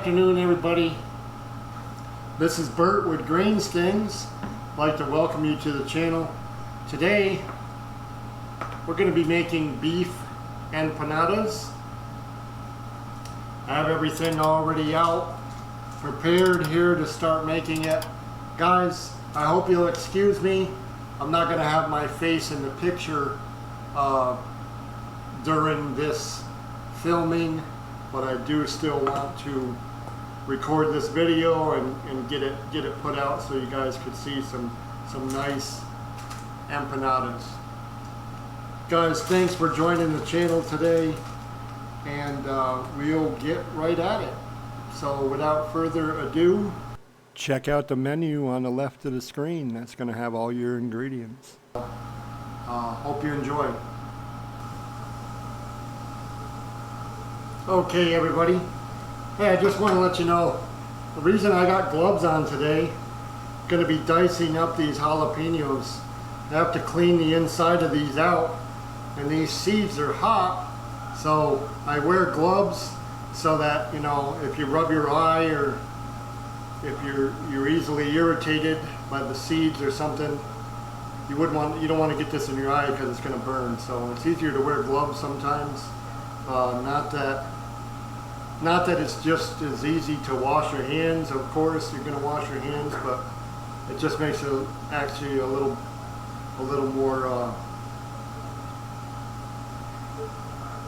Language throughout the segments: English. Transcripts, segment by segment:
afternoon, everybody. This is Bert with GreensThings. I'd like to welcome you to the channel. Today we're going to be making beef empanadas. I have everything already out, prepared here to start making it. Guys, I hope you'll excuse me. I'm not going to have my face in the picture during this filming, but I do still want to record this video and get it put out so you guys could see some nice empanadas. Guys, thanks for joining the channel today, and we'll get right at it. So without further ado, check out the menu on the left of the screen. That's going to have all your ingredients. Hope you enjoy. Okay, everybody. Hey, I just want to let you know, the reason I got gloves on today, I'm going to be dicing up these jalapenos. I have to clean the inside of these out, and these seeds are hot, so I wear gloves so that, you know, if you rub your eye or if you're easily irritated by the seeds or something, you don't want to get this in your eye because it's going to burn. So it's easier to wear gloves sometimes. Not that it's just as easy to wash your hands. Of course, you're going to wash your hands, but it just makes it actually a little more.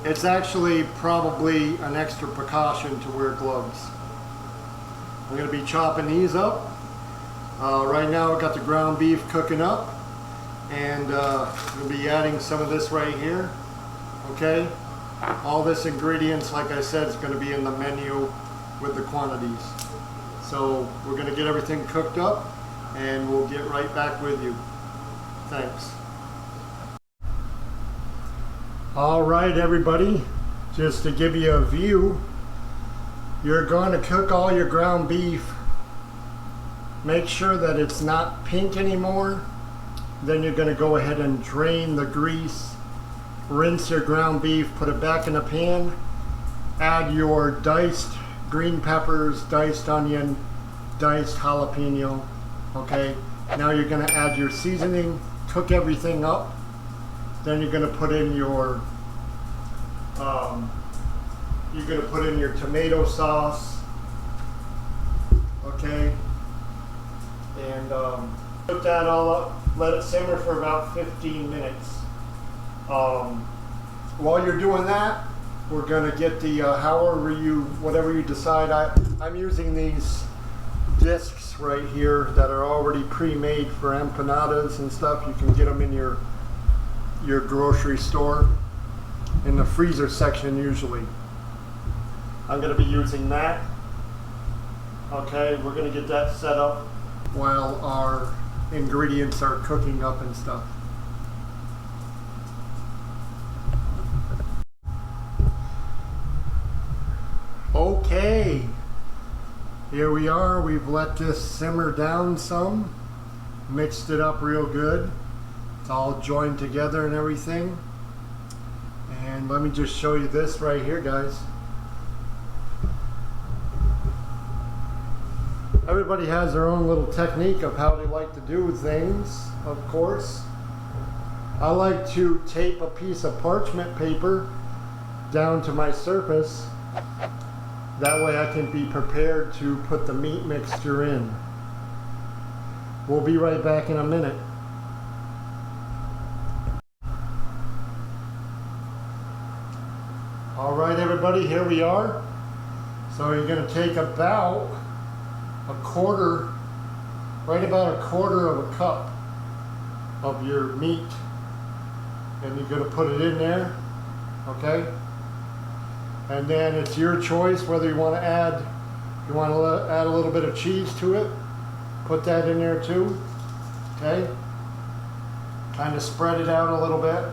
It's actually probably an extra precaution to wear gloves. I'm going to be chopping these up. Right now, I've got the ground beef cooking up, and I'm going to be adding some of this right here. Okay. All this ingredients, like I said, is going to be in the menu with the quantities. So we're going to get everything cooked up and we'll get right back with you. Thanks. Alright, everybody, just to give you a view, you're going to cook all your ground beef. Make sure that it's not pink anymore. Then you're going to go ahead and drain the grease. Rinse your ground beef, put it back in a pan, add your diced green peppers, diced onion, diced jalapeno. Okay, now you're going to add your seasoning, cook everything up. Then you're going to put in your tomato sauce. Okay, and put that all up, let it simmer for about 15 minutes. While you're doing that, we're going to get the whatever you decide. I'm using these discs right here that are already pre-made for empanadas and stuff. You can get them in your grocery store in the freezer section usually. I'm going to be using that. Okay, we're going to get that set up while our ingredients are cooking up and stuff. Okay, here we are. We've let this simmer down some, mixed it up real good. It's all joined together and everything. And let me just show you this right here, guys. Everybody has their own little technique of how they like to do things, of course. I like to tape a piece of parchment paper down to my surface. That way I can be prepared to put the meat mixture in. We'll be right back in a minute. Alright, everybody, here we are. So you're going to take about a quarter of a cup of your meat, and you're going to put it in there. Okay? And then it's your choice whether you want to add a little bit of cheese to it. Put that in there too. Okay? Kind of spread it out a little bit.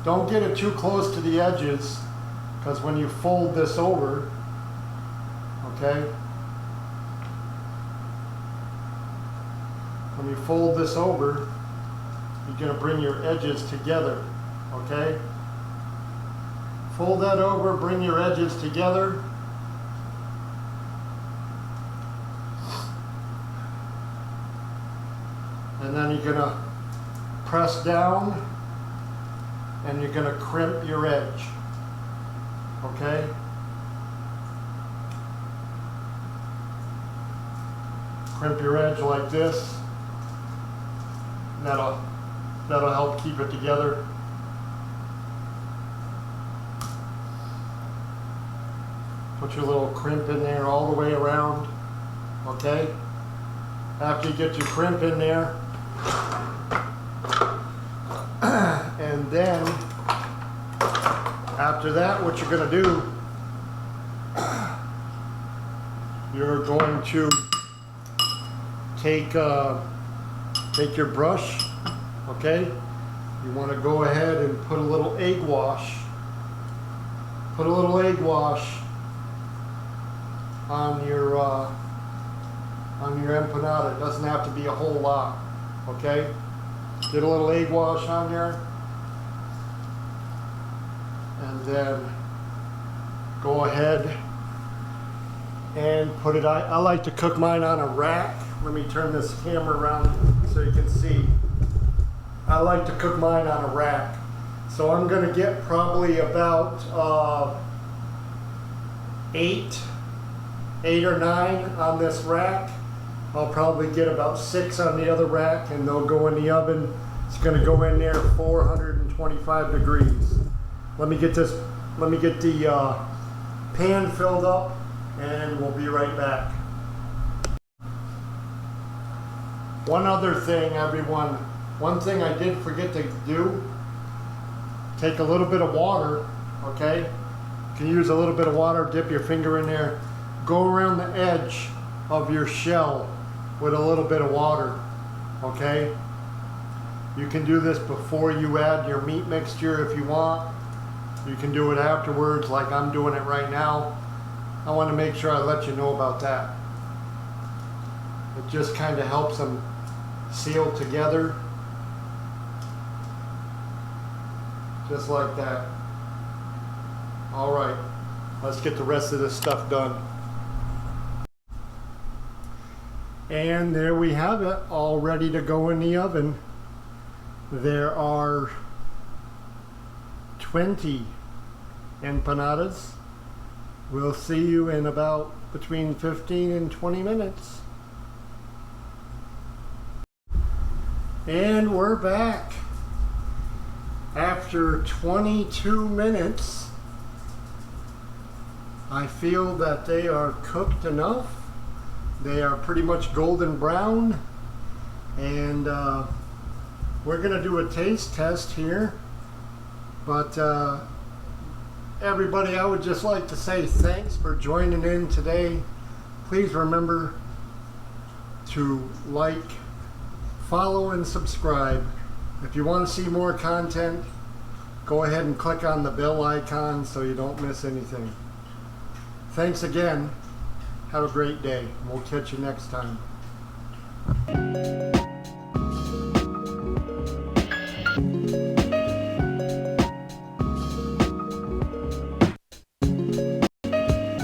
Don't get it too close to the edges, because when you fold this over, okay? When you fold this over, you're going to bring your edges together. Okay? Fold that over, bring your edges together. And then you're gonna press down and you're gonna crimp your edge, okay? Crimp your edge like this. That'll help keep it together. Put your little crimp in there all the way around, okay? After you get your crimp in there, and then after that, what you're going to do, you're going to take your brush, okay? You want to go ahead and put a little egg wash. Put a little egg wash on your empanada. It doesn't have to be a whole lot, okay? Get a little egg wash on there, and then go ahead and put it. I like to cook mine on a rack. Let me turn this camera around so you can see. I like to cook mine on a rack. So I'm going to get probably about 8 or 9 on this rack. I'll probably get about 6 on the other rack, and they'll go in the oven. It's going to go in there 425 degrees. Let me get the pan filled up, and we'll be right back. One other thing, everyone. One thing I did forget to do, take a little bit of water, okay? You can use a little bit of water, dip your finger in there, go around the edge of your shell with a little bit of water, okay? You can do this before you add your meat mixture if you want. You can do it afterwards like I'm doing it right now. I want to make sure I let you know about that. It just kind of helps them seal together. Just like that. All right, let's get the rest of this stuff done. And there we have it, all ready to go in the oven. There are 20 empanadas. We'll see you in about between 15 and 20 minutes. And we're back. After 22 minutes, I feel that they are cooked enough. They are pretty much golden brown, and we're gonna do a taste test here. But everybody, I would just like to say thanks for joining in today. Please remember to like, follow, and subscribe. If you want to see more content, go ahead and click on the bell icon so you don't miss anything. Thanks again. Have a great day. We'll catch you next time.